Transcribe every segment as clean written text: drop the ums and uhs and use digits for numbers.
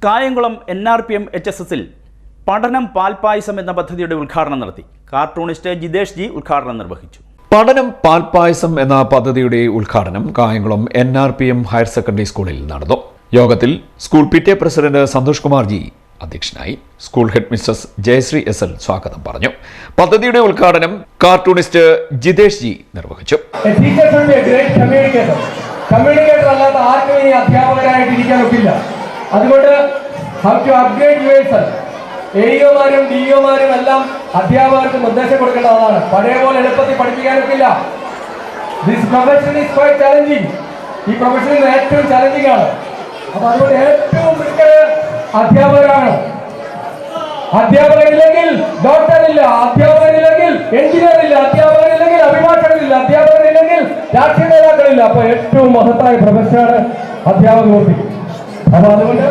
Kayamkulam NRPM HSSൽ പഠനം പാൽപായസം എന്ന പദ്ധതിയുടെ ഉദ്ഘാടനം നടത്തി. കാർട്ടൂണിസ്റ്റ് ജിതേഷ് ജി ഉദ്ഘാടനം നിർവഹിച്ചു. പഠനം പാൽപായസം എന്ന പദ്ധതിയുടെ ഉദ്ഘാടനം കായംകുളം NRPM ഹയർ സെക്കൻഡറി സ്കൂളിൽ നടന്നു. യോഗത്തിൽ school PTA president Santhosh Kumar ji അധ്യക്ഷനായി. School head mistress Jayashree SL സ്വാഗതം പറഞ്ഞു. പദ്ധതിയുടെ ഉദ്ഘാടനം കാർട്ടൂണിസ്റ്റ് ജിതേഷ് ജി നിർവഹിച്ചു. കമ്മ്യൂണിക്കേറ്റർ അല്ലാത്ത ആർക്കും ഇനി അധ്യാപകരായിട്ടിരിക്കാൻ ഒക്കില്ല. അതുകൊണ്ട് ഹൗ ടു അപ്ഗ്രേഡ് യുവേഴ്സെൽഫ്. AEOമാരും DEOമാരും എല്ലാം അധ്യാപകർക്ക് നിർദ്ദേശം കൊടുക്കേണ്ടതാണ്. പഴയ പോലെ എളുപ്പത്തിൽ പഠിപ്പിക്കാനൊക്കില്ല. This profession is quite challenging. ഈ പ്രൊഫഷനിൽ ഏറ്റവും ചാലഞ്ചിങ് ആണ്. അപ്പൊ അതുകൊണ്ട് ഏറ്റവും മികച്ച അധ്യാപകരാണ്. അധ്യാപകരില്ലെങ്കിൽ ഡോക്ടറില്ല, അധ്യാപകരില്ലെങ്കിൽ എഞ്ചിനീയർ ഇല്ല, അധ്യാപകരില്ലെങ്കിൽ അഭിഭാഷകനില്ല, അധ്യാപകരില്ലെങ്കിൽ രാഷ്ട്രീയ നേതാക്കളില്ല. അപ്പൊ ഏറ്റവും മഹത്തായ പ്രൊഫഷനാണ് അധ്യാപക വൃത്തി. അപ്പൊ അതുകൊണ്ട്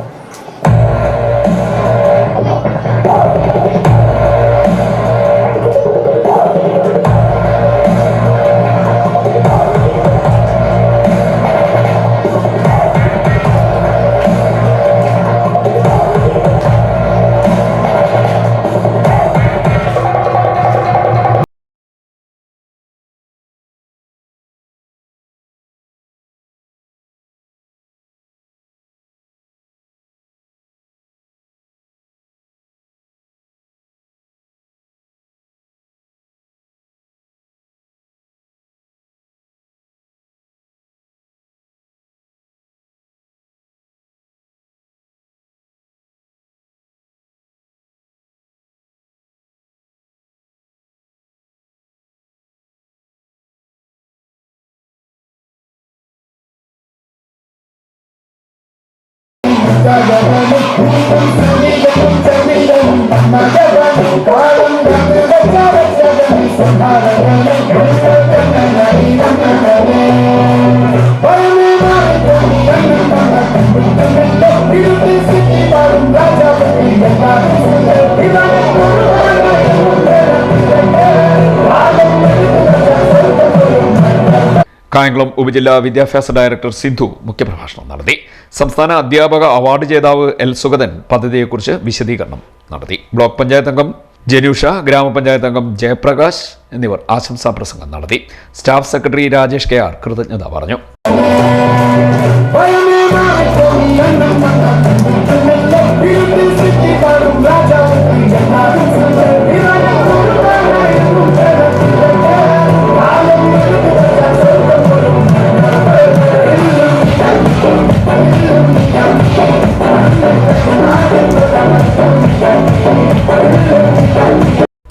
കായംകുളം ഉപജില്ലാ വിദ്യാഭ്യാസ ഡയറക്ടർ സിന്ധു മുഖ്യപ്രഭാഷണം നടത്തി. സംസ്ഥാന അധ്യാപക അവാർഡ് ജേതാവ് L സുഗതൻ പദ്ധതിയെക്കുറിച്ച് വിശദീകരണം നടത്തി. ബ്ലോക്ക് പഞ്ചായത്ത് അംഗം ജനൂഷ, ഗ്രാമപഞ്ചായത്ത് അംഗം ജയപ്രകാശ് എന്നിവർ ആശംസാ പ്രസംഗം നടത്തി. സ്റ്റാഫ് സെക്രട്ടറി രാജേഷ് KR കൃതജ്ഞത പറഞ്ഞു.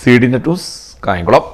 CD News Kayamkulam.